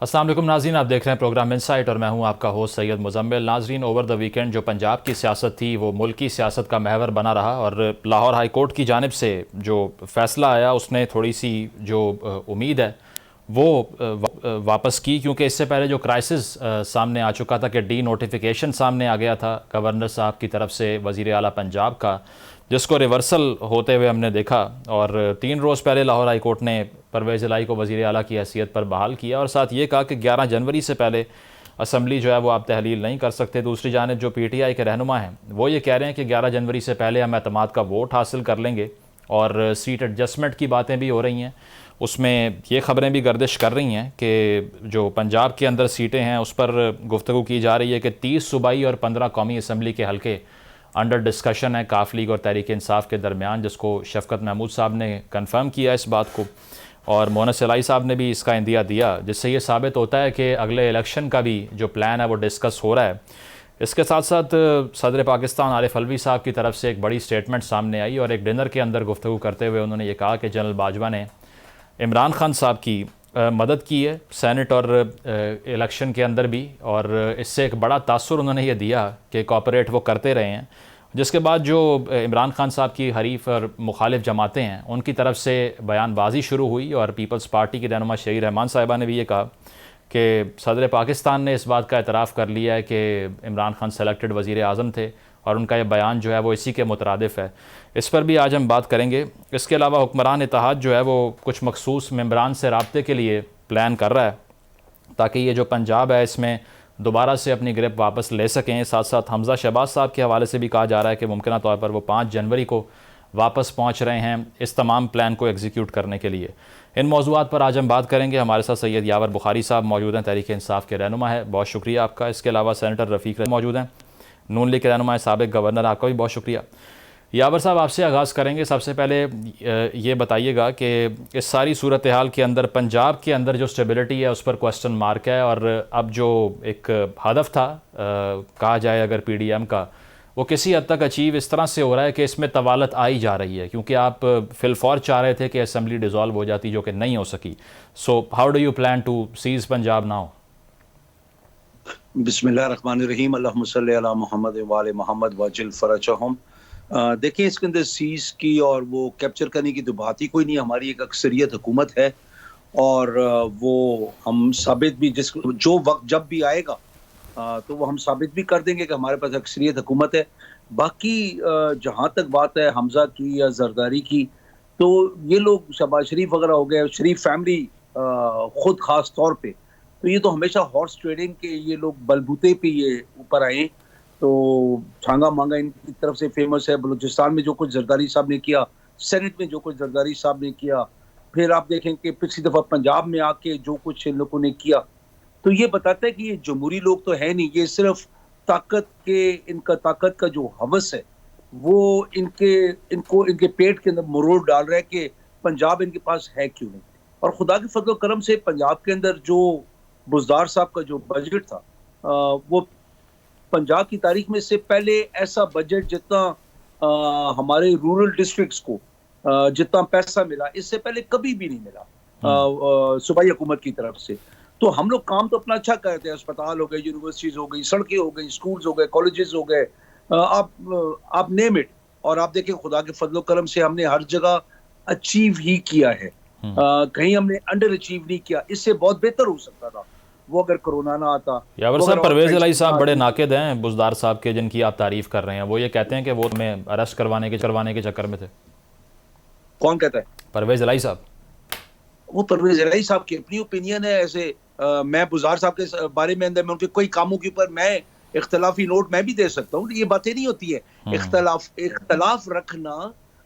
अस्सलाम वालेकुम नाज़रीन, आप देख रहे हैं प्रोग्राम इनसाइट और मैं हूं आपका होस्ट सैयद मुज़म्मिल। नाज़रीन, ओवर द वीकेंड जो पंजाब की सियासत थी वो मुल्की सियासत का महवर बना रहा और लाहौर हाई कोर्ट की जानिब से जो फ़ैसला आया उसने थोड़ी सी जो उम्मीद है वो वापस की, क्योंकि इससे पहले जो क्राइसिस सामने आ चुका था कि डी नोटिफिकेशन सामने आ गया था गवर्नर साहब की तरफ से वज़ीर आला पंजाब का, जिसको रिवर्सल होते हुए हमने देखा। और 3 रोज़ पहले लाहौर हाई कोर्ट ने परवेज़ इलाही को वज़ीर आला की हैसियत पर बहाल किया और साथ ये कहा कि 11 जनवरी से पहले असम्बली जो है वो आप तहलील नहीं कर सकते। दूसरी जानिब जो PTI के रहनुमा हैं वो ये कह रहे हैं कि 11 जनवरी से पहले हम एतमाद का वोट हासिल कर लेंगे और सीट एडजस्टमेंट की बातें भी हो रही हैं। उसमें ये ख़बरें भी गर्दिश कर रही हैं कि जो पंजाब के अंदर सीटें हैं उस पर गुफ्तगू की जा रही है कि 30 सूबाई और 15 कौमी असम्बली के हल्के अंडर डिस्कशन है काफ लीग और तहरीक इंसाफ के दरमियान, जिसको शफ़कत महमूद साहब ने कंफर्म किया इस बात को और मोहनस इलाही साहब ने भी इसका इंदिया दिया, जिससे ये साबित होता है कि अगले इलेक्शन का भी जो प्लान है वो डिस्कस हो रहा है। इसके साथ साथ सदर पाकिस्तान आरिफ अलवी साहब की तरफ से एक बड़ी स्टेटमेंट सामने आई और एक डिनर के अंदर गुफ्तगू करते हुए उन्होंने ये कहा कि जनरल बाजवा ने इमरान खान साहब की मदद की है सेनेट और इलेक्शन के अंदर भी, और इससे एक बड़ा तासुर उन्होंने ये दिया कि कॉपरेट वो करते रहे हैं। जिसके बाद जो इमरान खान साहब की हरीफ और मुखालिफ जमातें हैं उनकी तरफ से बयानबाजी शुरू हुई और पीपल्स पार्टी की रहनुमा शहीर रहमान साहिबा ने भी ये कहा कि सदर पाकिस्तान ने इस बात का एतराफ़ कर लिया है कि इमरान खान सेलेक्टेड वज़ीर आज़म थे और उनका ये बयान जो है वो इसी के मुतरादिफ़ है। इस पर भी आज हम बात करेंगे। इसके अलावा हुक्मरान इत्तेहाद जो है वो कुछ मखसूस मेंबरान से रब्ते के लिए प्लान कर रहा है ताकि ये जो पंजाब है इसमें दोबारा से अपनी ग्रिप वापस ले सकें। साथ साथ हमज़ा शहबाज साहब के हवाले से भी कहा जा रहा है कि मुमकिन तौर पर वो 5 जनवरी को वापस पहुँच रहे हैं इस तमाम प्लान को एग्जीक्यूट करने के लिए। इन मौज़ूआत पर आज हम बात करेंगे। हमारे साथ सैयद यावर बुखारी साहब मौजूद हैं, तहरीक इंसाफ के रहनुमा है, बहुत शुक्रिया आपका। इसके अलावा सेनेटर रफ़ीक मौजूद हैं, नून लीग के रहनुमा साबिक़ गवर्नर, आपका भी बहुत शुक्रिया। यावर साहब, आपसे आगाज़ करेंगे। सबसे पहले ये बताइएगा कि इस सारी सूरत हाल के अंदर पंजाब के अंदर जो स्टेबिलिटी है उस पर क्वेश्चन मार्क है और अब जो एक हदफ था कहा जाए अगर PDM का, वो किसी हद तक अचीव इस तरह से हो रहा है कि इसमें तवालत आई जा रही है, क्योंकि आप फिलफौर चाह रहे थे कि असम्बली डिज़ोल्व हो जाती जो कि नहीं हो सकी। So how do you plan to seize Punjab now? बिस्मिल्लाहिर्रहमानिर्रहीम, अल्लाहुम्मा सल्ली अला मुहम्मद व आले मुहम्मद वजिल फरजहुम। देखिए, इसके अंदर सीज की और वो कैप्चर करने की तो बात ही कोई नहीं। हमारी एक अक्सरियत हुकूमत है और वो हम साबित भी जो वक्त जब भी आएगा तो वो हम साबित भी कर देंगे कि हमारे पास अक्सरियत हुकूमत है। बाकी जहाँ तक बात है हमजा की या जरदारी की, तो ये लोग शहबाज शरीफ वगैरह हो गए, शरीफ फैमिली खुद खास तौर पे, तो ये तो हमेशा हॉर्स ट्रेडिंग के ये लोग बलबूते पे ये ऊपर आए। तो छांगा मांगा इनकी तरफ से फेमस है। बलूचिस्तान में जो कुछ जरदारी साहब ने किया, सेनेट में जो कुछ जरदारी साहब ने किया, फिर आप देखें कि पिछली दफा पंजाब में आके जो कुछ इन लोगों ने किया, तो ये बताता है कि ये जमहूरी लोग तो है नहीं, ये सिर्फ इनका ताकत का जो हवस है वो इनके पेट के अंदर मरोड़ डाल रहा है कि पंजाब इनके पास है क्यों नहीं। और खुदा के फजल करम से पंजाब के अंदर जो बुज़दार साहब का जो बजट था, वो पंजाब की तारीख में से पहले ऐसा बजट जितना हमारे रूरल डिस्ट्रिक्ट्स को जितना पैसा मिला इससे पहले कभी भी नहीं मिला सूबाई हुकूमत की तरफ से। तो हम लोग काम तो अपना अच्छा करते हैं, अस्पताल हो गए, यूनिवर्सिटीज हो गई, सड़कें हो गई, स्कूल्स हो गए, कॉलेजेस हो गए, आप नेम इट। और आप देखें खुदा के फजल करम से हमने हर जगह अचीव ही किया है, कहीं हमने अंडर अचीव नहीं किया। इससे बहुत बेहतर हो सकता था वो अगर कोरोना ना आता। यावर साहब, परवेज़ इलाही साहब बड़े नाकिद हैं बुज़दार साहब के, जिनकी आप तारीफ कर रहे हैं। वो ये कहते हैं कि वो हमें अरेस्ट करवाने के चक्कर में थे। कौन कहता है? परवेज़ इलाही साहब। वो परवेज़ इलाही साहब की अपनी ओपिनियन है। ऐसे मैं बुज़दार साहब के बारे में अंदर में उनके कोई कामों के ऊपर मैं इख्तलाफी नोट मैं भी दे सकता हूँ, ये बातें नहीं होती है। इख्तलाफ रखना,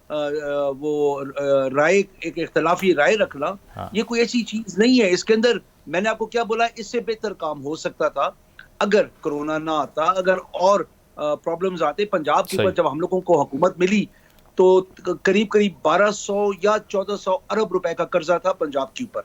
वो राय, एक इख्तलाफी राय रखना, ये कोई ऐसी चीज नहीं है। इसके अंदर मैंने आपको क्या बोला, इससे बेहतर काम हो सकता था अगर कोरोना ना आता, अगर और प्रॉब्लम्स आते पंजाब के ऊपर। जब हम लोगों को हुकूमत मिली तो करीब 1200 या 1400 अरब रुपए का कर्जा था पंजाब के ऊपर।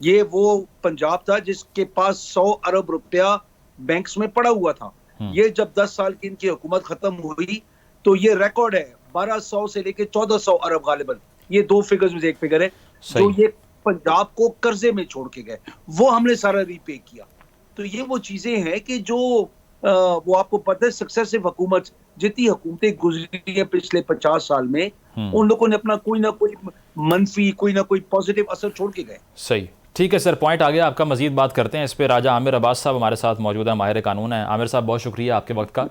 ये वो पंजाब था जिसके पास 100 अरब रुपया बैंक्स में पड़ा हुआ था। ये जब 10 साल की इनकी हुकूमत खत्म हुई तो ये रिकॉर्ड है 1200 से लेके 1400 अरब गालिबन, ये दो फिगर्स में से एक फिगर है जो ये पंजाब को कर्जे में छोड़ के गए, वो हमने सारा रीपे किया। तो ये वो चीजें हैं कि जो वो आपको पता है, सक्सेसिव हुकूमत जितनी हुकूमतें गुजरी है पिछले 50 साल में, उन लोगों ने अपना कोई ना कोई मनफी, कोई ना कोई पॉजिटिव असर छोड़ के गए। सही, ठीक है सर, पॉइंट आ गया आपका। मजीद बात करते हैं इस पे। राजा आमिर अब्बास साहब हमारे साथ मौजूद है, माहिर कानून है। आमिर साहब, बहुत शुक्रिया आपके वक्त का।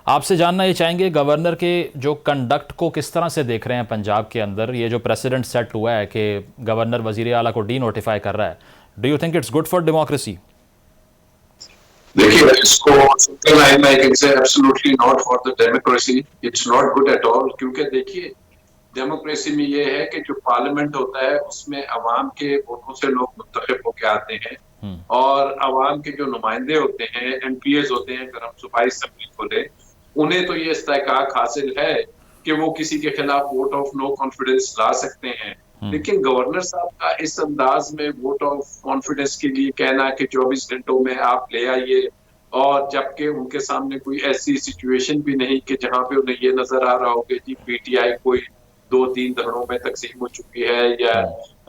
आपसे जानना ये चाहेंगे, गवर्नर के जो कंडक्ट को किस तरह से देख रहे हैं पंजाब के अंदर? ये जो प्रेसिडेंट सेट हुआ है कि गवर्नर वजीर आला को डी नोटिफाई कर रहा है, do you think it's good for democracy? देखिए, इसको सिंपल लाइन में can say absolutely not for the democracy, it's not good at all. क्योंकि देखिए, डेमोक्रेसी में ये है कि जो पार्लियामेंट होता है उसमें अवाम के वोटों से लोग मुंतखब होकर आते हैं, और अवाम के जो नुमाइंदे होते हैं, एमपीएस होते हैं, अगर हम सूबाई असेंबली खोले, उन्हें तो ये इस्तेहकाक हासिल है कि वो किसी के खिलाफ वोट ऑफ नो कॉन्फिडेंस ला सकते हैं। लेकिन गवर्नर साहब का इस अंदाज में वोट ऑफ कॉन्फिडेंस के लिए कहना कि 24 घंटों में आप ले आइए, और जबकि उनके सामने कोई ऐसी सिचुएशन भी नहीं कि जहां पे उन्हें ये नजर आ रहा हो कि जी पीटीआई कोई 2-3 धड़ों में तकसीम हो चुकी है, या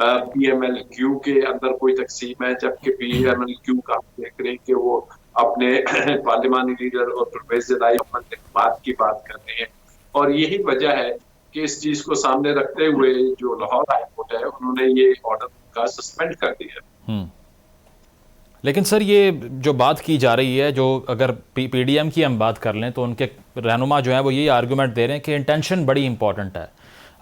पीएमएल-क्यू के अंदर कोई तकसीम है, जबकि पीएमएल-क्यू का हम देख रहे हैं कि वो अपने पार्लियामानी लीडर और परवेज इलाही अहमद बात की बात कर रहे हैं। और यही वजह है कि इस चीज को सामने रखते हुए जो लाहौर हाई कोर्ट है, उन्होंने ये ऑर्डर का सस्पेंड कर दिया। लेकिन सर, ये जो बात की जा रही है, जो अगर पीडीएम की हम बात कर लें, तो उनके रहनुमा जो है वो यही आर्गूमेंट दे रहे हैं कि इंटेंशन बड़ी इंपॉर्टेंट है।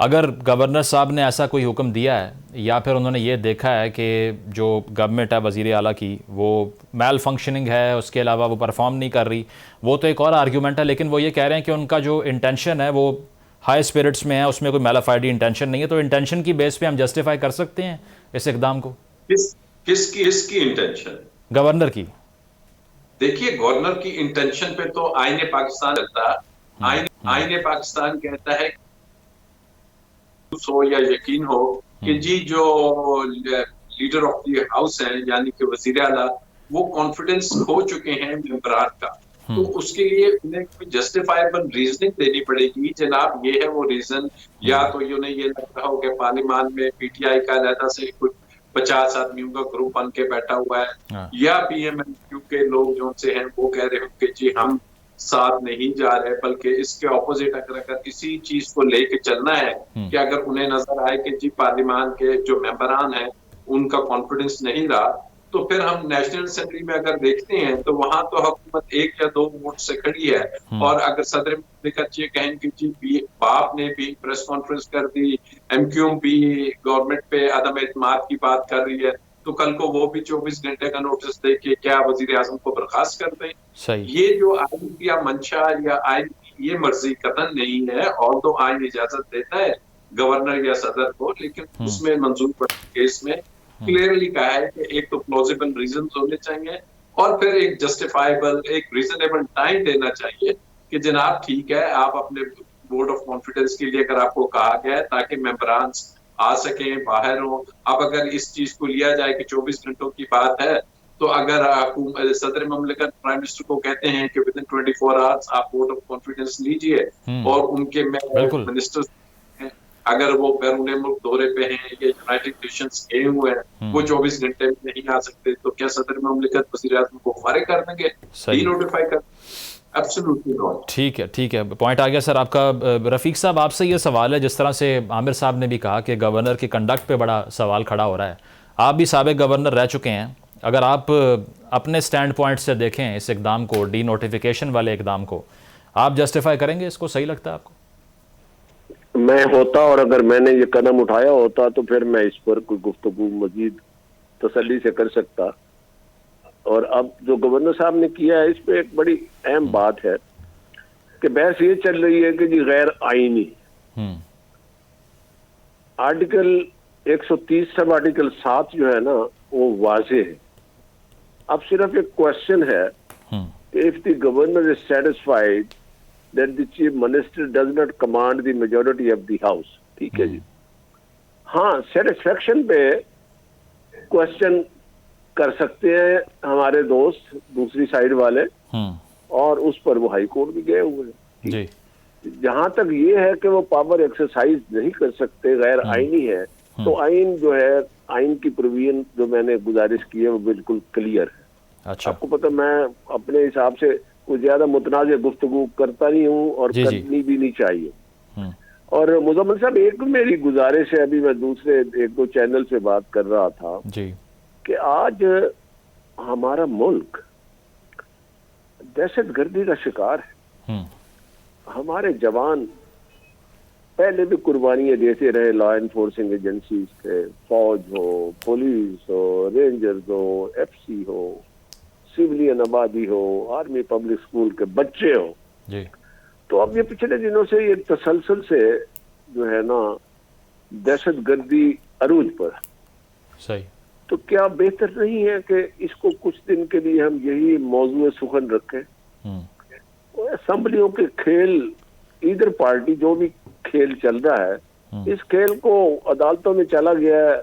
अगर गवर्नर साहब ने ऐसा कोई हुक्म दिया है, या फिर उन्होंने ये देखा है कि जो गवर्नमेंट है वज़ीर आला की वो मैल फंक्शनिंग है, उसके अलावा वो परफॉर्म नहीं कर रही, वो तो एक और आर्गूमेंट है। लेकिन वो ये कह रहे हैं कि उनका जो इंटेंशन है वो हाई स्पिरिट्स में है, उसमें कोई मैलाफाइडी इंटेंशन नहीं है। तो इंटेंशन की बेस पे हम जस्टिफाई कर सकते हैं इस इकदाम को? किसकी इंटेंशन? गवर्नर की। देखिए, गवर्नर की इंटेंशन पे तो आईने पाकिस्तान चलता है। आईने पाकिस्तान कहता है हो या यकीन हो कि जी जो लीडर ऑफ द हाउस है, यानी कि वजीर आला, वो कॉन्फिडेंस खो चुके हैं मेंबरान का, तो उसके लिए उन्हें कोई जस्टिफाइबल रीजनिंग देनी पड़ेगी। जनाब, ये है वो रीजन। या तो उन्हें ये लग रहा हो कि पार्लियामान में पीटीआई का अलहदा से कुछ 50 आदमियों का ग्रुप बन के बैठा हुआ है, या पीएमएल-क्यू के लोग जो से हैं वो कह रहे हो कि जी हम साथ नहीं जा रहे, बल्कि इसके ऑपोजिट अगर इसी चीज को लेके चलना है कि अगर उन्हें नजर आए कि जी पार्लियामान के जो मेंबरान हैं उनका कॉन्फिडेंस नहीं रहा, तो फिर हम नेशनल असेंबली में अगर देखते हैं तो वहां तो हुकूमत 1 या 2 वोट से खड़ी है। और अगर सदर मुमलिकत ये कहें कि जी बाप ने भी प्रेस कॉन्फ्रेंस कर दी, एमक्यूएम भी गवर्नमेंट पे अदम एतमाद की बात कर रही है, तो कल को वो भी 24 घंटे का नोटिस दे के क्या वजीर आजम को बर्खास्त कर दें। सही। ये जो आइन या मंशा या आइन की ये मर्जी कतन नहीं है, और तो आइन इजाजत देता है गवर्नर या सदर को, लेकिन उसमें मंजूर केस में क्लियरली कहा है कि एक तो प्लॉजिबल रीजन होने चाहिए, और फिर एक जस्टिफाइबल, एक रीजनेबल टाइम देना चाहिए कि जनाब ठीक है, आप अपने वोट ऑफ कॉन्फिडेंस के लिए अगर आपको कहा गया है, ताकि मेंबरान आ सकें, बाहर हो। अब अगर इस चीज को लिया जाए कि 24 घंटों की बात है, तो अगर सदर ममलिकत प्राइम मिनिस्टर को कहते हैं कि विदिन 24 आवर्स आप वोट ऑफ कॉन्फिडेंस लीजिए, और उनके मिनिस्टर्स अगर वो बैरून मुल्क दौरे पे हैं या यूनाइटेड नेशंस गए हुए हैं, वो 24 घंटे में नहीं आ सकते, तो क्या सदर ममलिकत वज़ीर आज़म को फारिग कर देंगे, डी नोटिफाई कर? Absolutely not. ठीक है, पॉइंट आ गया सर आपका। रफीक साहब, आपसे ये सवाल है, जिस तरह से आमिर साहब ने भी कहा कि गवर्नर के कंडक्ट पे बड़ा सवाल खड़ा हो रहा है, आप भी साबिक गवर्नर रह चुके हैं, अगर आप अपने स्टैंड पॉइंट से देखें इस इकदाम को, डी नोटिफिकेशन वाले इकदाम को, आप जस्टिफाई करेंगे इसको? सही लगता है आपको? मैं होता और अगर मैंने ये कदम उठाया होता तो फिर मैं इस पर कोई गुफ्तगू मजीद तसल्ली से कर सकता। और अब जो गवर्नर साहब ने किया है, इस पे एक बड़ी अहम बात है कि बहस ये चल रही है कि जी गैर आईनी आर्टिकल 130 सब आर्टिकल 7 जो है ना वो वाजे है। अब सिर्फ एक क्वेश्चन है कि if the governor is satisfied that the chief minister does not command the majority of the house, ठीक है जी। हाँ, सेटिस्फेक्शन पे क्वेश्चन कर सकते हैं हमारे दोस्त दूसरी साइड वाले, और उस पर वो हाई कोर्ट भी गए हुए हैं जी। जहां तक ये है कि वो पावर एक्सरसाइज नहीं कर सकते, गैर आईनी है, तो आइन जो है, आइन की प्रोविजन जो मैंने गुजारिश की है वो बिल्कुल क्लियर है। अच्छा। आपको पता, मैं अपने हिसाब से कुछ ज्यादा मुतनाज़ गुफ्तगू करता नहीं हूँ और जी, जी। करनी भी नहीं चाहिए। और मुजम्मिल साहब, एक मेरी गुजारिश है, अभी मैं दूसरे एक दो चैनल से बात कर रहा था जी। कि आज हमारा मुल्क दहशतगर्दी का शिकार है। हमारे जवान पहले भी कुर्बानियां देते रहे, लॉ एनफोर्सिंग एजेंसीज थे, फौज हो, पुलिस हो, रेंजर्स हो, एफसी हो, सिविलियन आबादी हो, आर्मी पब्लिक स्कूल के बच्चे हो जी। तो अब ये पिछले दिनों से ये तसलसल से जो है ना दहशतगर्दी अरूज पर। सही। तो क्या बेहतर नहीं है कि इसको कुछ दिन के लिए हम यही मौजूद सुखन रखें? असेंबलियों के खेल, इधर पार्टी जो भी खेल चल रहा है, इस खेल को अदालतों में चला गया है।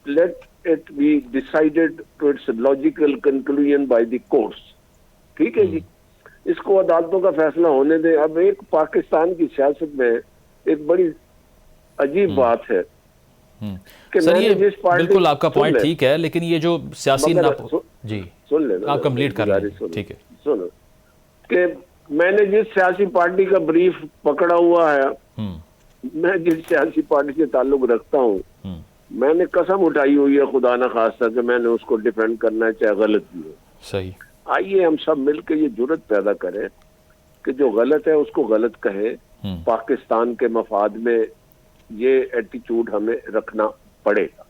Let it be decided to its logical conclusion by the courts. ठीक है जी, इसको अदालतों का फैसला होने दें। अब एक पाकिस्तान की सियासत में एक बड़ी अजीब बात है कि सर, ये जिस पार्टी, बिल्कुल आपका पॉइंट ठीक है, लेकिन ये जो सियासी जी सुन लेना, आप कंप्लीट कर लें। ठीक है। सुनो कि मैंने जिस सियासी पार्टी का ब्रीफ पकड़ा हुआ है, मैं जिस सियासी पार्टी से ताल्लुक रखता हूँ, मैंने कसम उठाई हुई है खुदा न खास्ता कि मैंने उसको डिफेंड करना है, चाहे गलत भी हो। सही। आइए हम सब मिलकर ये जुर्रत पैदा करें कि जो गलत है उसको गलत कहें। पाकिस्तान के मफाद में ये एटीट्यूड हमें रखना पड़ेगा।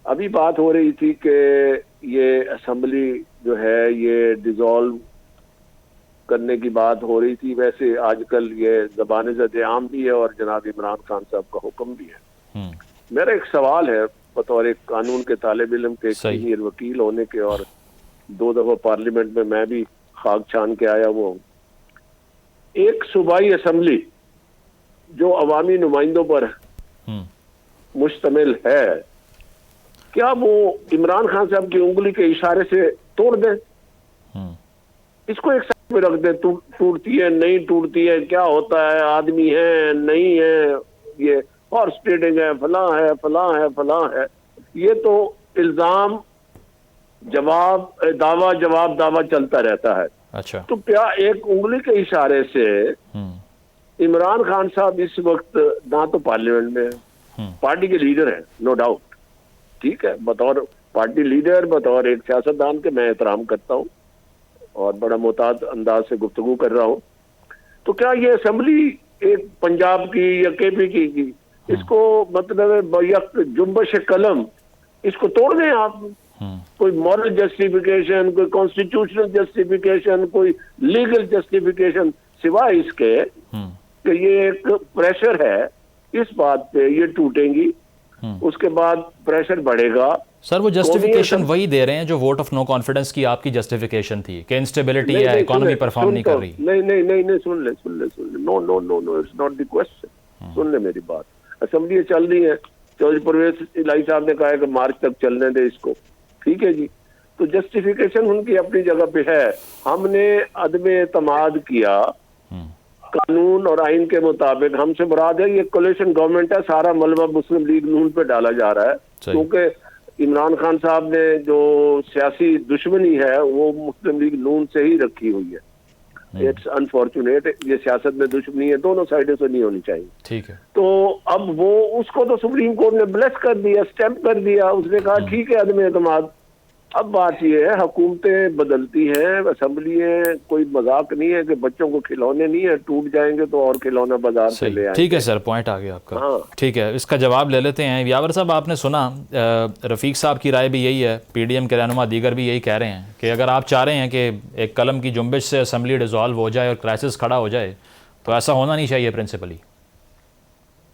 अभी बात हो रही थी कि ये असेंबली जो है ये डिसॉल्व करने की बात हो रही थी। वैसे आजकल ये ज़बान-ए-ज़द आम भी है और जनाब इमरान खान साहब का हुक्म भी है। मेरा एक सवाल है बतौर एक कानून के तालिब इल्म के, सीनियर वकील होने के, और 2 दफा पार्लियामेंट में मैं भी खाक छान के आया हुआ हूँ। एक सूबाई असेंबली जो अवामी नुमाइंदों पर मुश्तमिल है, क्या वो इमरान खान साहब की उंगली के इशारे से तोड़ दें? इसको एक साइड में रख दें, टूटती है नहीं टूटती है, क्या होता है, आदमी है नहीं है, ये हॉर्स ट्रेडिंग है, फलां है फलां है फलां है। ये तो इल्जाम जवाब, दावा जवाब दावा चलता रहता है। अच्छा। तो क्या एक उंगली के इशारे से इमरान खान साहब इस वक्त ना तो पार्लियामेंट में है, पार्टी के लीडर हैं, नो डाउट, ठीक है, बतौर पार्टी लीडर, बतौर एक सियासतदान के मैं एहतराम करता हूँ और बड़ा मोहतात अंदाज से गुफ्तगू कर रहा हूँ। तो क्या ये असेंबली एक पंजाब की या केपी की इसको मतलब जुम्बश कलम इसको तोड़ दें आप? कोई मॉरल जस्टिफिकेशन, कोई कॉन्स्टिट्यूशनल जस्टिफिकेशन, कोई लीगल जस्टिफिकेशन सिवाय इसके कि ये एक प्रेशर है इस बात पे ये टूटेंगी, उसके बाद प्रेशर बढ़ेगा। सर वो जस्टिफिकेशन वही दे रहे हैं जो वोट ऑफ नो कॉन्फिडेंस की आपकी जस्टिफिकेशन थी कि इंस्टेबिलिटी है, इकोनॉमी परफॉर्म नहीं कर रही। नहीं, सुन ले, no, it's not the question. सुन ले मेरी बात। असेंबली चल रही है, चौधरी परवेज इलाही साहब ने कहा है कि मार्च तक चलने दे इसको, ठीक है जी। तो जस्टिफिकेशन उनकी अपनी जगह पे है। हमने अदम एतमाद किया कानून और आइन के मुताबिक। हमसे मुराद है ये कोलिशन गवर्नमेंट है, सारा मलबा मुस्लिम लीग नून पे डाला जा रहा है, क्योंकि इमरान खान साहब ने जो सियासी दुश्मनी है वो मुस्लिम लीग नून से ही रखी हुई है। इट्स अनफॉर्चुनेट, ये सियासत में दुश्मनी है, दोनों साइडों से नहीं होनी चाहिए। ठीक है। तो अब वो उसको तो सुप्रीम कोर्ट ने ब्लेस कर दिया, स्टैम्प कर दिया, उसने कहा ठीक है अदम एतमाद। अब बात ये है, हुकूमतें बदलती हैं, असेंबली कोई मजाक नहीं है कि बच्चों को खिलौने नहीं है, टूट जाएंगे तो और खिलौना बाजार से ले आएंगे। ठीक है सर, पॉइंट आ गया आपका। हाँ। ठीक है, इसका जवाब ले लेते हैं। यावर साहब, आपने सुना रफ़ीक साहब की राय भी यही है, पीडीएम के रहनुमा दीगर भी यही कह रहे हैं कि अगर आप चाह रहे हैं कि एक कलम की जुम्बिश से असेंबली डिसॉल्व हो जाए और क्राइसिस खड़ा हो जाए, तो ऐसा होना नहीं चाहिए प्रिंसिपली।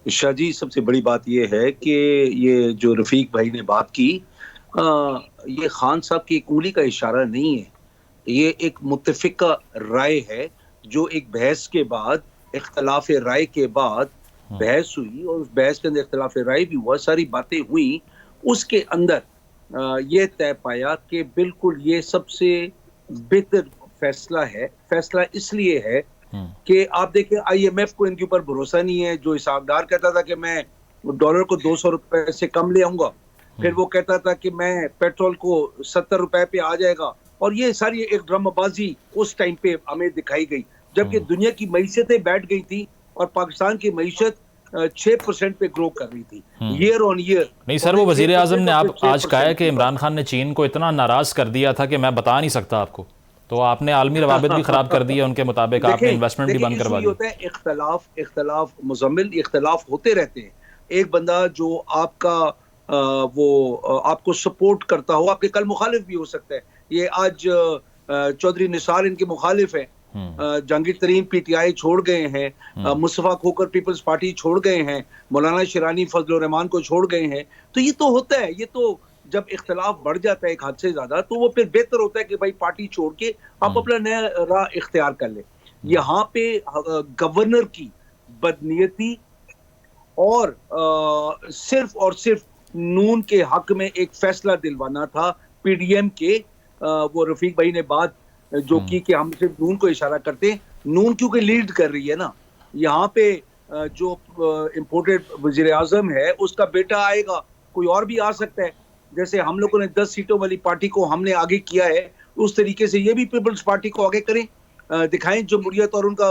शाह जी, सबसे बड़ी बात यह है कि ये जो रफ़ीक भाई ने बात की, ये खान साहब की एक उंगली का इशारा नहीं है, ये एक मुत्तफिका राय है जो एक बहस के बाद, इख्तलाफ राय के बाद बहस हुई और उस बहस के अंदर इख्तलाफ राय भी हुआ, सारी बातें हुई, उसके अंदर ये तय पाया कि बिल्कुल ये सबसे बेहतर फैसला है। फैसला इसलिए है कि आप देखें IMF को इनके ऊपर भरोसा नहीं है। जो हिसाबदार कहता था कि मैं डॉलर को 200 रुपए से कम ले आऊंगा। फिर वो कहता था कि मैं पेट्रोल को 70 रुपए पे आ जाएगा, और ये सारी एक ड्रामाबाजी उस टाइम पे हमें दिखाई गई, जबकि दुनिया की मईशतें बैठ गई थी और पाकिस्तान की मईशत 6% पे ग्रो कर रही थी ईयर ऑन ईयर। नहीं सर, वो वजीर आजम ने आप आज कहा है कि इमरान खान ने चीन को इतना नाराज कर दिया था कि मैं बता नहीं सकता आपको, तो आपने आलमी रवाबित भी खराब कर दी है उनके मुताबिक, आपने इन्वेस्टमेंट भी बंद करवा दी। होता है इख्तलाफ मुजम्मिल, इख्तलाफ होते रहते हैं। एक बंदा जो आपका आपको सपोर्ट करता हो, आपके कल मुखालिफ भी हो सकता है। ये आज चौधरी निसार इनके मुखालिफ है, जहांगीर तरीन पीटीआई छोड़ गए हैं, मुस्तफा खोकर पीपल्स पार्टी छोड़ गए हैं, मौलाना शिरानी फजल रहमान को छोड़ गए हैं। तो ये तो होता है, ये तो जब इख्तलाफ बढ़ जाता है एक हद से ज्यादा, तो वो फिर बेहतर होता है कि भाई पार्टी छोड़ के आप अपना नया राह इख्तियार कर ले। यहाँ पे गवर्नर की बदनीयती और सिर्फ और सिर्फ नून के हक में एक फैसला दिलवाना था पीडीएम के। वो रफीक भाई ने बात जो की कि हम सिर्फ नून को इशारा करते हैं, नून क्योंकि लीड कर रही है ना। यहाँ पे जो इम्पोर्टेड वजीर आजम है उसका बेटा आएगा, कोई और भी आ सकता है। जैसे हम लोगों ने 10 सीटों वाली पार्टी को हमने आगे किया है, उस तरीके से ये भी पीपल्स पार्टी को आगे करें, दिखाएं जमहूरियत और उनका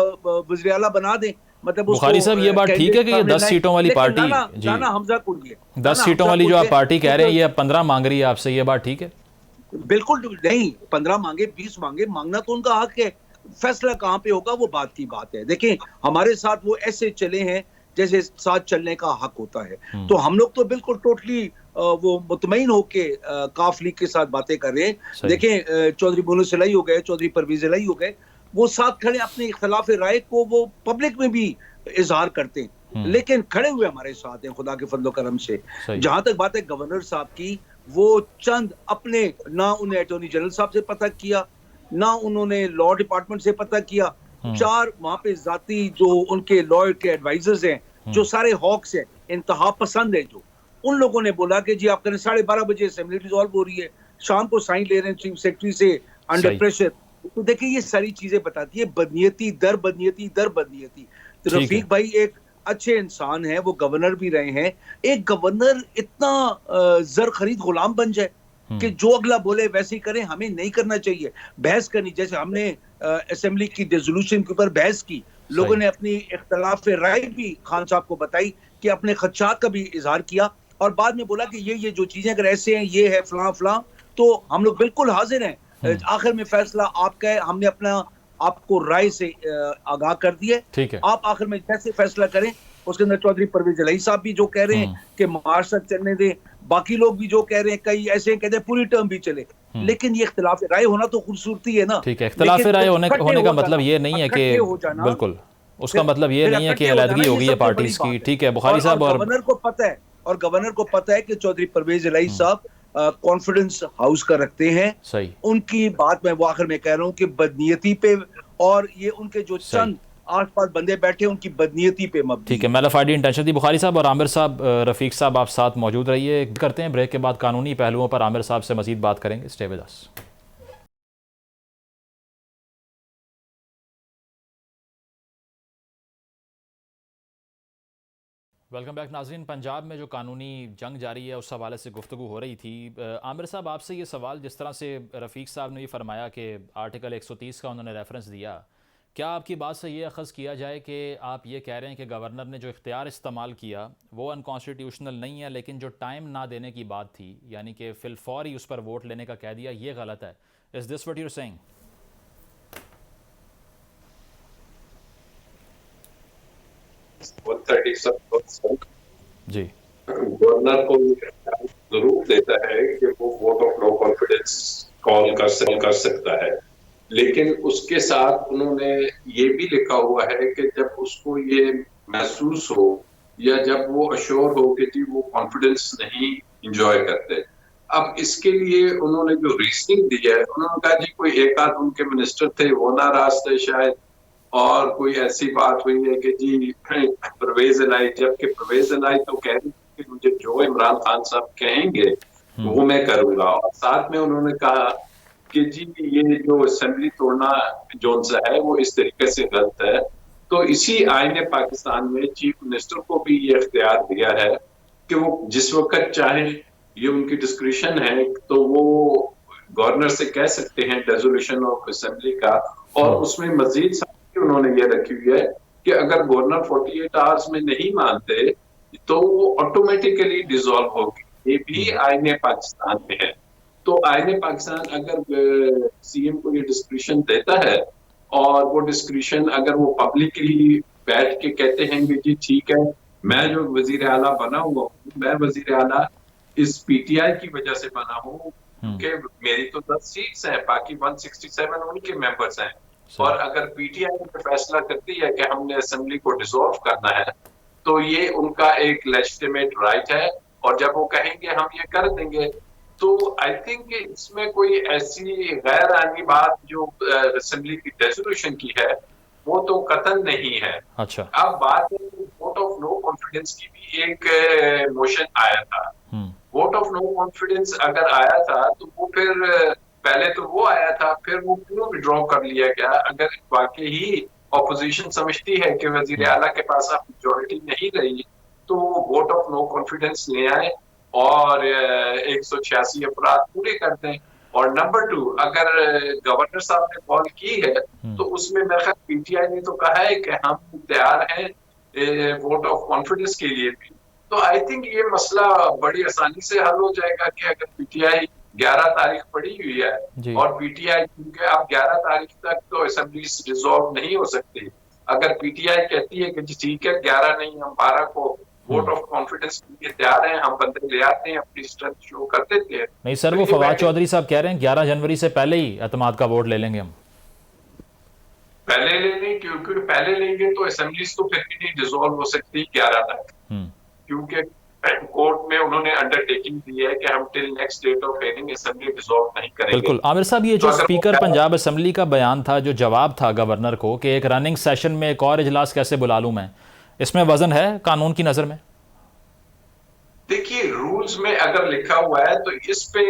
वज़ीर आला बना दें। मतलब बुखारी साहब ये बात ठीक है कि ये 10 सीटों वाली पार्टी जी, राना हमजा को 10 सीटों वाली जो आप पार्टी कह रहे हैं ये 15 मांग रही है आपसे, ये बात ठीक है? बिल्कुल नहीं, 15 मांगे 20 मांगे, मांगना तो उनका हक है। फैसला कहाँ पे होगा वो बात की बात है। देखें हमारे साथ वो ऐसे चले हैं जैसे साथ चलने का हक होता है। तो हम लोग तो बिल्कुल टोटली वो मुतमईन होके काफ लीग के साथ बातें कर रहे हैं। देखें चौधरी मुनव्वर सलाई हो गए, चौधरी परवेज इलाही हो गए, वो साथ खड़े अपने इख्तलाफ राय को वो पब्लिक में भी इजहार करते हैं, लेकिन खड़े हुए हमारे साथ हैं खुदा के फजलो करम से। जहां तक बात है गवर्नर साहब की, वो चंद अपने, ना उन्हें अटॉर्नी जनरल साहब से पता किया, ना उन्होंने लॉ डिपार्टमेंट से पता किया। 4 वहां पे जाती जो उनके लॉयर के एडवाइजर्स हैं, जो सारे हॉक्स हैं, इंतहा पसंद है, जो उन लोगों ने बोला कि जी आप करें 12:30 बजे असेंबली डिसॉल्व हो रही है, शाम को साइन ले रहे हैं चीफ सेक्रेटरी से अंडर प्रेशर। तो देखिए ये सारी चीजें बताती है बदनीयती दर बदनीयती दर बदनीयती। तो रफीक भाई एक अच्छे इंसान है, वो गवर्नर भी रहे हैं। एक गवर्नर इतना जर खरीद गुलाम बन जाए कि जो अगला बोले वैसे ही करें, हमें नहीं करना चाहिए। बहस करनी, जैसे हमने असेंबली की रेजोल्यूशन के ऊपर बहस की, लोगों ने अपनी इख्तलाफ राय भी खान साहब को बताई कि अपने खदशात का भी इजहार किया, और बाद में बोला कि ये जो चीजें अगर ऐसे हैं, ये है फलां फलां, तो हम लोग बिल्कुल हाजिर हैं। आखिर में फैसला आपका है, हमने अपना आपको राय से आगाह कर दिया, ठीक है, आप आखिर में जैसे फैसला करें। उसके अंदर चौधरी परवेज इलाही साहब भी जो कह रहे हैं कि मार्च तक चलने दें, बाकी लोग भी जो कह रहे हैं, कई ऐसे कहते हैं पूरी टर्म भी चले, लेकिन ये इख्तिलाफ राय होना तो खूबसूरती है ना। ठीक है, इख्तिलाफ राय होने का मतलब ये नहीं है कि बिल्कुल उसका मतलब ये नहीं है कि अलहदगी होगी है पार्टीज की। ठीक है बुखारी साहब, और गवर्नर को पता है कि चौधरी परवेज इलाही साहब कॉन्फिडेंस हाउस का रखते हैं। सही, उनकी बात मैं वो आखिर में कह रहा हूँ कि बदनीयती पे, और ये उनके जो चंद आसपास बंदे बैठे उनकी बदनीयती पे मबनी। ठीक है, मैलाफाइडी इंटेंशन थी। बुखारी साहब और आमिर साहब, रफीक साहब आप साथ मौजूद रहिए। करते हैं ब्रेक के बाद कानूनी पहलुओं पर आमिर साहब से मजीद बात करेंगे। Stay with us. Welcome back नाजरीन। पंजाब में जो कानूनी जंग जारी है उस हवाले से गुफ्तगू हो रही थी। आमिर साहब आपसे ये सवाल, जिस तरह से रफ़ीक साहब ने ये फरमाया कि आर्टिकल 130 का उन्होंने रेफरेंस दिया, क्या आपकी बात से ये अखज़ किया जाए कि आप ये कह रहे हैं कि गवर्नर ने जो इख्तियार इस्तेमाल किया वो अनकॉन्स्टिट्यूशनल नहीं है, लेकिन जो टाइम ना देने की बात थी, यानी कि फिलफौर ही उस पर वोट लेने का कह दिया, ये गलत है? Is this what you are saying? जी, गवर्नर को जरूर देता है कि वो vote of no confidence call कर सकता है, लेकिन उसके साथ उन्होंने ये भी लिखा हुआ है कि जब उसको ये महसूस हो या जब वो अश्योर हो कि जी वो कॉन्फिडेंस नहीं इंजॉय करते। अब इसके लिए उन्होंने जो रीजनिंग दी है, उन्होंने कहा जी कोई एक आध उनके मिनिस्टर थे वो नाराज थे शायद, और कोई ऐसी बात हुई है कि जी परवेज इलाही, जबकि परवेज इलाही तो कह रही कि मुझे जो इमरान खान साहब कहेंगे वो मैं करूंगा। और साथ में उन्होंने कहा कि जी ये जो असेंबली तोड़ना जो सा है वो इस तरीके से गलत है। तो इसी आईने पाकिस्तान में चीफ मिनिस्टर को भी ये इख्तियार दिया है कि वो जिस वक्त चाहे, ये उनकी डिस्क्रिशन है, तो वो गवर्नर से कह सकते हैं रेजोल्यूशन ऑफ असेंबली का। और उसमें मजीद सारी उन्होंने ये रखी हुई है कि अगर गवर्नर 48 आवर्स में नहीं मानते तो वो ऑटोमेटिकली डिसॉल्व होगी। ये भी आईने पाकिस्तान में है। तो आईने पाकिस्तान अगर सीएम को ये डिस्क्रिशन देता है और वो डिस्क्रिशन अगर वो पब्लिकली बैठ के कहते हैं कि जी ठीक है, मैं जो वजीर आला बना हुआ हूँ, मैं वजीर आला इस पीटीआई की वजह से बना हूँ क्योंकि मेरी तो 10 सीट्स हैं, बाकी 167 उनके मेंबर्स हैं। और अगर पीटीआई फैसला करती है कि हमने असेंबली को डिसॉल्व करना है तो ये उनका एक लेजिटिमेट राइट है। और जब वो कहेंगे हम ये कर देंगे, तो आई थिंक इसमें कोई ऐसी गैर आईनी बात जो असेंबली की रेजोल्यूशन की है वो तो कतई नहीं है। अच्छा, अब बात है वोट ऑफ नो कॉन्फिडेंस की भी एक मोशन आया था। वोट ऑफ नो कॉन्फिडेंस अगर आया था तो वो फिर पहले तो वो आया था, फिर वो क्यों विड्रॉ कर लिया गया? अगर वाकई ही ऑपोजिशन समझती है कि वजीर आला के पास अब मेजॉरिटी नहीं रही तो वोट ऑफ नो कॉन्फिडेंस ले आए और 186 अफराद पूरे कर दें। और नंबर 2, अगर गवर्नर साहब ने कॉल की है तो उसमें मेरे ख्याल पीटीआई ने तो कहा है कि हम तैयार हैं वोट ऑफ कॉन्फिडेंस के लिए भी। तो आई थिंक ये मसला बड़ी आसानी से हल हो जाएगा कि अगर पीटीआई 11 तारीख पड़ी हुई है और पीटीआई क्योंकि अब 11 तारीख तक तो असेंबली डिसॉल्व नहीं हो सकती। अगर पीटीआई कहती है कि ठीक है 11 नहीं हम 12 को वोट ऑफ कॉन्फिडेंस के लिए तैयार हैं, हम बंदे ले आते हैं, अपनी स्ट्रेंथ शो कर देते हैं। नहीं सर, वो फवाद चौधरी साहब कह रहे हैं 11 जनवरी से पहले ही एतमाद का वोट ले लेंगे हम। पहले ले लें, क्योंकि पहले लेंगे तो असेंबलीज तो फिर भी नहीं डिसॉल्व हो सकती 11 तक, क्योंकि कोर्ट में उन्होंने अंडरटेकिंग दी है कि हम till next date of hearing assembly dissolve नहीं करेंगे। बिल्कुल आमिर साहब, ये जो स्पीकर पंजाब असेंबली का बयान था, जो जवाब था गवर्नर को कि एक रनिंग सेशन में एक और इजलास कैसे बुला लूं मैं, इसमें वजन है कानून की नजर में? देखिए, रूल्स में अगर लिखा हुआ है तो इस पे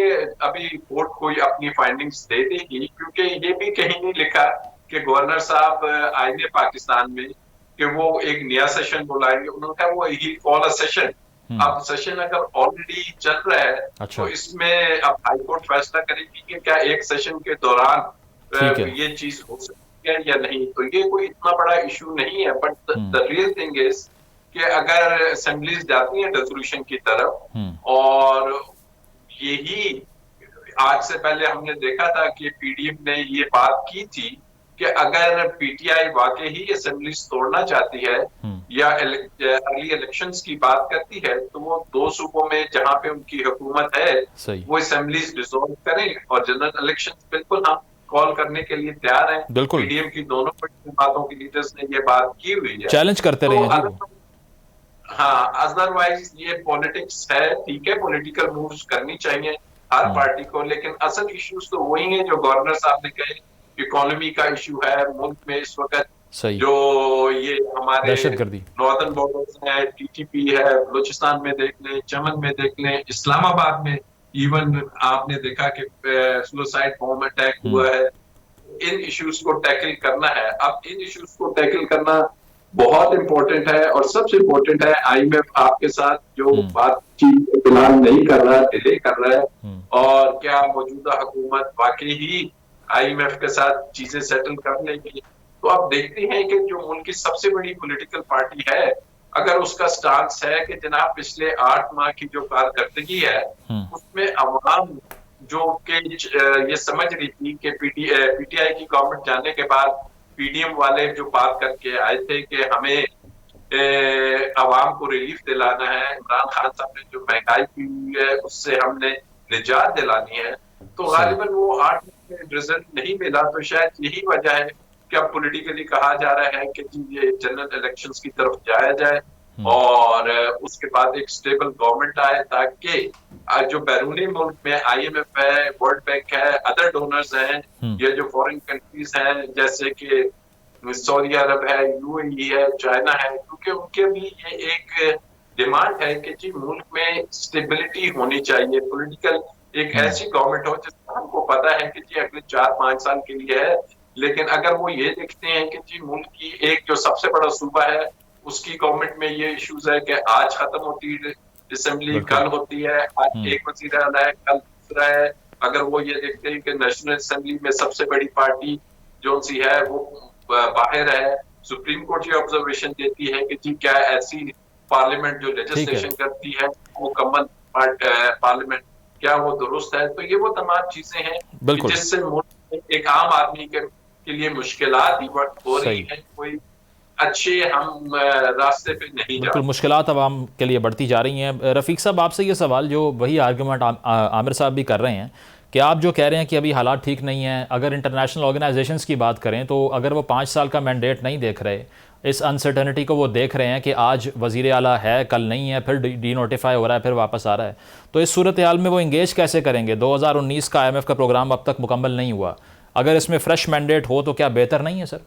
अभी कोर्ट कोई अपनी फाइंडिंग्स दे देगी, क्योंकि ये भी कहीं नहीं लिखा कि गवर्नर साहब आईने पाकिस्तान में कि वो एक नया सेशन बुलाएंगे। उन्होंने कहा वो ही कॉल अ सेशन। अब सेशन अगर ऑलरेडी चल रहा है तो इसमें अब हाईकोर्ट फैसला करेगी कि क्या एक सेशन के दौरान ये चीज हो सकती है या नहीं। तो ये कोई इतना बड़ा इशू नहीं है। But the real thing is कि अगर असेंबलीज जाती हैं रेजोल्यूशन की तरफ, और यही आज से पहले हमने देखा था कि पीडीएफ ने ये बात की थी कि अगर पीटीआई वाकई ही असेंबलीज तोड़ना चाहती है या अर्ली इलेक्शंस की बात करती है तो वो 2 सूबों में जहां पे उनकी हुकूमत है वो असेंबलीज डिसॉल्व करें और जनरल इलेक्शंस बिल्कुल हम कॉल करने के लिए तैयार हैं। पीडीएम की दोनों बातों की लीडर्स ने ये बात की हुई है, चैलेंज करते रहे हैं। हाँ, अदरवाइज ये पॉलिटिक्स है, ठीक है, पॉलिटिकल मूव्स करनी चाहिए हर पार्टी को, लेकिन असल इश्यूज तो वही है जो गवर्नर साहब ने कहे। इकोनॉमी का इशू है मुल्क में इस वक्त, जो ये हमारे नॉर्दर्न बॉर्डर्स है, टीटीपी है, बलूचिस्तान में देख लें, चमन में देख लें, इस्लामाबाद में इवन आपने देखा कि सुसाइड बॉम्ब अटैक हुआ है। इन इश्यूज को टैकल करना है। अब इन इश्यूज को टैकल करना बहुत इंपॉर्टेंट है और सबसे इंपॉर्टेंट है आईएमएफ आपके साथ जो बातचीत फिलहाल नहीं कर रहा है, डिले कर रहा है, और क्या मौजूदा हुकूमत वाकई ही आईएमएफ के साथ चीजें सेटल कर लेगी। तो आप देखते हैं कि जो मुल्क की सबसे बड़ी पॉलिटिकल पार्टी है, अगर उसका स्टांस है कि जनाब पिछले 8 माह की जो कारकर्दगी है उसमें अवाम जो के ये समझ रही थी कि पीटीआई की गवर्नमेंट जाने के बाद पीडीएम वाले जो बात करके आए थे कि हमें अवाम को रिलीफ दिलाना है, इमरान खान साहब ने जो महंगाई की हुई है उससे हमने निजात दिलानी है, तो गालिबन वो 8 में रिजल्ट नहीं मिला। तो शायद यही वजह है कि अब पॉलिटिकली कहा जा रहा है कि ये जनरल इलेक्शंस की तरफ जाया जाए और उसके बाद एक स्टेबल गवर्नमेंट आए, ताकि जो बैरूनी मुल्क में आईएमएफ है, वर्ल्ड बैंक है, अदर डोनर्स हैं, ये जो फॉरेन कंट्रीज हैं जैसे कि सऊदी अरब है, यूएई है, चाइना है, क्योंकि उनके भी ये एक डिमांड है कि जी मुल्क में स्टेबिलिटी होनी चाहिए, पॉलिटिकल एक ऐसी गवर्नमेंट हो जिसका हमको पता है कि जी अगले 4-5 साल के लिए है, लेकिन अगर वो ये देखते हैं कि जी मुल्क की एक जो सबसे बड़ा सूबा है उसकी गवर्नमेंट में ये इश्यूज है कि आज खत्म होती है असेंबली, कल होती है, आज एक वजीर आला है, कल दूसरा है, अगर वो ये देखते हैं कि नेशनल असेंबली में सबसे बड़ी पार्टी जो सी है वो बाहर है, सुप्रीम कोर्ट ये ऑब्जर्वेशन देती है कि जी क्या ऐसी पार्लियामेंट जो लेजिस्लेशन करती है वो मुकम्मल पार्लियामेंट क्या वो दुरुस्त है, तो ये वो तमाम चीजें हैं जिससे एक आम आदमी के लिए मुश्किलात हो रही है, कोई अच्छे हम रास्ते पे नहीं जा। बिल्कुल मुश्किलात आवाम के लिए बढ़ती जा रही हैं। रफ़ीक साहब आपसे ये सवाल, जो वही आर्गूमेंट आमिर साहब भी कर रहे हैं कि आप जो कह रहे हैं कि अभी हालात ठीक नहीं हैं, अगर इंटरनेशनल ऑर्गेनाइजेशंस की बात करें तो अगर वो 5 साल का मैंडेट नहीं देख रहे, इस अनसर्टनिटी को वो देख रहे हैं कि आज वज़ीर आला है कल नहीं है, फिर डी नोटिफाई हो रहा है, फिर वापस आ रहा है, तो इस सूरत हाल में वो इंगेज कैसे करेंगे? 2019 का IMF का प्रोग्राम अब तक मुकम्मल नहीं हुआ, अगर इसमें फ्रेश मैंडेट हो तो क्या बेहतर नहीं है सर?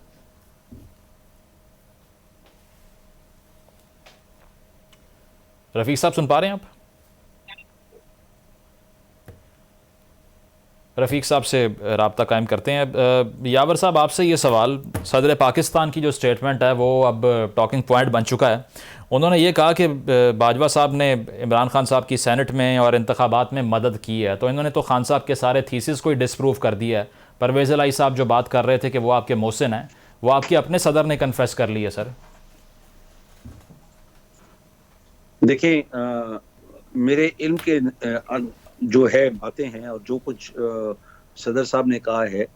रफ़ीक साहब सुन पा रहे हैं आप? रफ़ीक साहब से रब्ता कायम करते हैं। यावर साहब आपसे ये सवाल, सदर पाकिस्तान की जो स्टेटमेंट है वो अब टॉकिंग पॉइंट बन चुका है। उन्होंने ये कहा कि बाजवा साहब ने इमरान खान साहब की सेनेट में और इंतखाबात में मदद की है, तो इन्होंने तो खान साहब के सारे थीसिस को ही डिसप्रूव कर दिया है। परवेज़ इलाही साहब जो बात कर रहे थे कि वो आपके मोहसिन हैं, वो आपके अपने सदर ने कन्फेस कर ली है सर। देखिए मेरे इल्म के जो है बातें हैं और जो कुछ सदर साहब ने कहा है,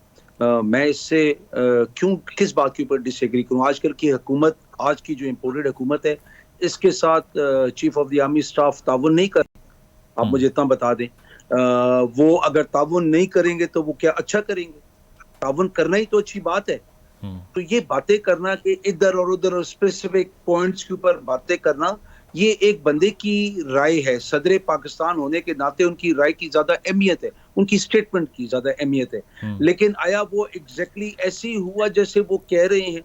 मैं इससे किस बात के ऊपर डिसएग्री करूं। आजकल की हुकूमत, आज की जो इम्पोर्टेड हुकूमत है, इसके साथ chief of the army staff ताउन नहीं कर, आप मुझे इतना बता दें। वो अगर ताउन नहीं करेंगे तो वो क्या अच्छा करेंगे? ताउन करना ही तो अच्छी बात है। तो ये बातें करना कि इधर और उधर स्पेसिफिक पॉइंट्स के ऊपर बातें करना, ये एक बंदे की राय है। सदर पाकिस्तान होने के नाते उनकी राय की ज्यादा अहमियत है, उनकी स्टेटमेंट की ज्यादा अहमियत है। लेकिन आया वो एग्जैक्टली ऐसे ही हुआ जैसे वो कह रहे हैं?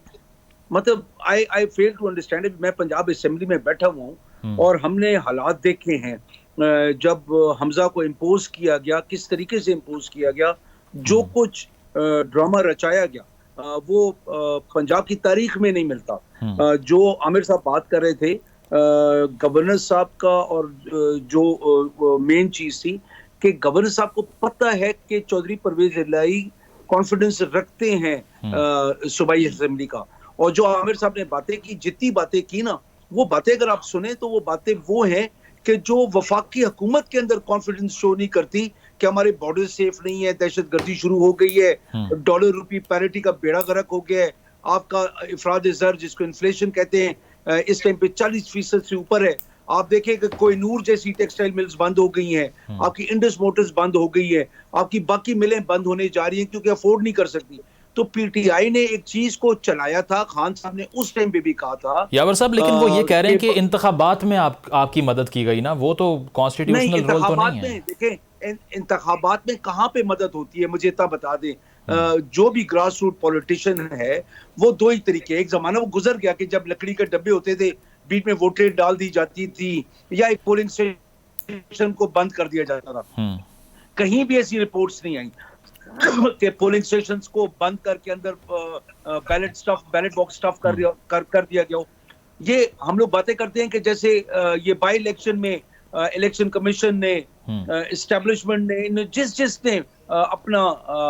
मतलब आई फेल टू अंडरस्टैंड। मैं पंजाब असेंबली में बैठा हुआ हूँ और हमने हालात देखे हैं जब हमजा को इम्पोज किया गया, किस तरीके से इम्पोज किया गया, जो कुछ ड्रामा रचाया गया वो पंजाब की तारीख में नहीं मिलता। जो आमिर साहब बात कर रहे थे गवर्नर साहब का, और जो मेन चीज थी कि गवर्नर साहब को पता है कि चौधरी परवेज इलाही कॉन्फिडेंस रखते हैं सूबाई असेंबली का, और जो आमिर साहब ने बातें की, जितनी बातें की ना, वो बातें अगर आप सुने तो वो बातें वो हैं कि जो वफाकी हुकूमत के अंदर कॉन्फिडेंस शो नहीं करती कि हमारे बॉर्डर सेफ नहीं है, दहशतगर्दी शुरू हो गई है, डॉलर रुपी पैरिटी का बेड़ा गर्क हो गया है, आपका इफराद ज़र जिसको इन्फ्लेशन कहते हैं इस टाइम पे 40% से ऊपर है। आप देखें कि कोहिनूर जैसी टेक्सटाइल मिल्स बंद हो गई हैं, आपकी इंडस मोटर्स बंद हो गई है, आपकी बाकी मिलें बंद होने जा रही हैं क्योंकि अफोर्ड नहीं कर सकती। तो पीटीआई ने एक चीज को चलाया था, खान साहब ने उस टाइम पे भी कहा था। यावर साहब, लेकिन वो ये कह रहे हैं कि इंतखाबात में आपकी मदद की गई ना, वो तो कॉन्स्टिट्यूशनल रोल तो नहीं है। देखें इंतखाबात में कहाँ पे मदद होती है, मुझे इतना बता दें। जो भी ग्रास रूट पॉलिटिशियन है वो दो ही तरीके, एक जमाना वो गुजर गया कि जब लकड़ी के डब्बे होते थे, बीच में वोटें डाल दी जाती थी, या एक पोलिंग स्टेशन को बंद कर दिया जाता था। कहीं भी ऐसी रिपोर्ट्स नहीं आई कि पोलिंग स्टेशंस को बंद करके अंदर बैलेट बॉक्स स्टफ कर दिया गया हो। ये हम लोग बातें करते हैं कि जैसे ये बाई इलेक्शन में इलेक्शन कमीशन ने, एस्टेब्लिशमेंट ने, जिसने अपना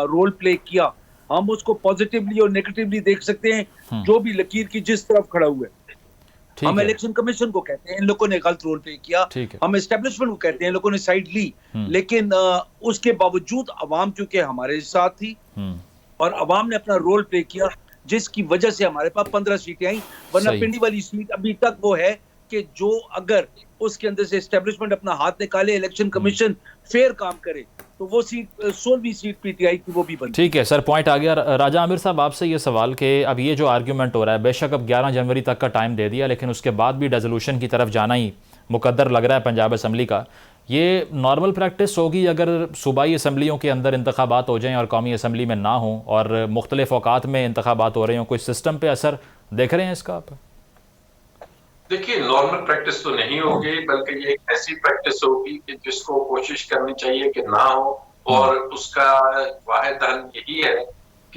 रोल प्ले किया, हम उसको पॉजिटिवली और नेगेटिवली देख सकते हैं, जो भी लकीर की जिस तरफ खड़ा हुआ है। हम इलेक्शन कमीशन को कहते हैं इन लोगों ने गलत रोल प्ले किया, हम एस्टेब्लिशमेंट को कहते हैं इन लोगों ने साइड ली, लेकिन उसके बावजूद अवाम क्योंकि हमारे साथ थी और अवाम ने अपना रोल प्ले किया, जिसकी वजह से हमारे पास 15 सीटें आई। वरना पिंडी वाली सीट अभी तक वो है कि जो अगर उसके अंदर से एस्टेब्लिशमेंट अपना हाथ निकाले, इलेक्शन कमीशन फेयर काम करे, तो वो सीट 16वीं सीट पीटीआई की वो भी बनी। ठीक है सर, पॉइंट आ गया। राजा आमिर साहब, आपसे ये सवाल कि अब ये जो आर्ग्यूमेंट हो रहा है, बेशक अब 11 जनवरी तक का टाइम दे दिया, लेकिन उसके बाद भी रेजोल्यूशन की तरफ जाना ही मुकद्दर लग रहा है पंजाब असम्बली का। ये नॉर्मल प्रैक्टिस होगी अगर सूबाई असम्बलियों के अंदर इंतखाबात हो जाएँ और कौमी असम्बली में ना हों और मुख्तलिफ औकात में इंतखाबात हो रहे हों, कोई सिस्टम पे असर देख रहे हैं इसका आप? देखिए, नॉर्मल प्रैक्टिस तो नहीं होगी, बल्कि ये एक ऐसी प्रैक्टिस होगी कि जिसको कोशिश करनी चाहिए कि ना हो, और उसका वाहिद हल यही है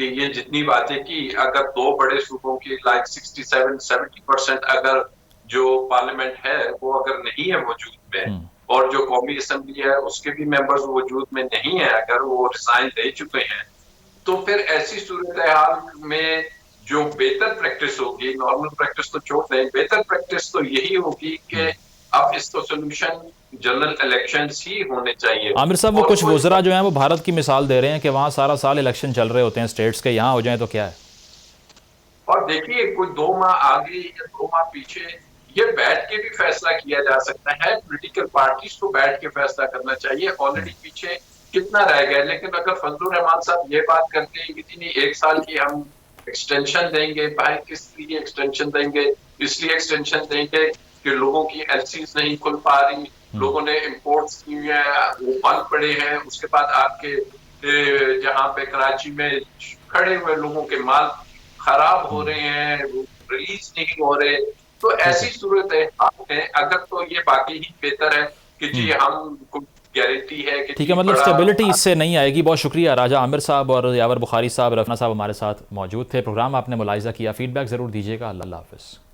कि ये जितनी बातें की, अगर दो बड़े सूबों की लाइक 67-70% अगर जो पार्लियामेंट है वो अगर नहीं है वजूद में, और जो कौमी असेंबली है उसके भी मेंबर्स वजूद में नहीं है, अगर वो रिजाइन दे चुके हैं, तो फिर ऐसी सूरत हाल में जो बेहतर प्रैक्टिस होगी, नॉर्मल प्रैक्टिस तो छोड़ दें, बेहतर प्रैक्टिस तो यही होगी कि अब इसको सोल्यूशन जनरल इलेक्शंस ही होने चाहिए। आमिर साहब, वो कुछ वज़रा जो हैं वो भारत की मिसाल दे रहे हैं कि वहाँ सारा साल इलेक्शन चल रहे होते हैं स्टेट्स के, यहाँ हो जाए तो क्या है? और देखिए, कोई 2 माह आगे या 2 माह पीछे ये बैठ के भी फैसला किया जा सकता है। पॉलिटिकल पार्टीज को बैठ के फैसला करना चाहिए। ऑलरेडी पीछे कितना रह गया, लेकिन अगर फजलुर रहमान साहब ये बात करते हैं कि नहीं 1 साल की हम एक्सटेंशन देंगे, भाई किस लिए एक्सटेंशन देंगे? इसलिए एक्सटेंशन देंगे कि लोगों की एलसीज नहीं खुल पा रही, लोगों ने इम्पोर्ट्स की है वो बंद पड़े हैं, उसके बाद आपके जहाँ पे कराची में खड़े हुए लोगों के माल खराब हो रहे हैं, वो रिलीज नहीं हो रहे। तो ऐसी सूरत है अगर, तो ये बाकी ही बेहतर है कि जी हम गारंटी है कि ठीक है, मतलब स्टेबिलिटी इससे नहीं आएगी। बहुत शुक्रिया राजा आमिर साहब और यावर बुखारी साहब, रफना साहब हमारे साथ मौजूद थे। प्रोग्राम आपने मुलाहिजा किया, फीडबैक ज़रूर दीजिएगा। अल्लाह हाफ़िज़।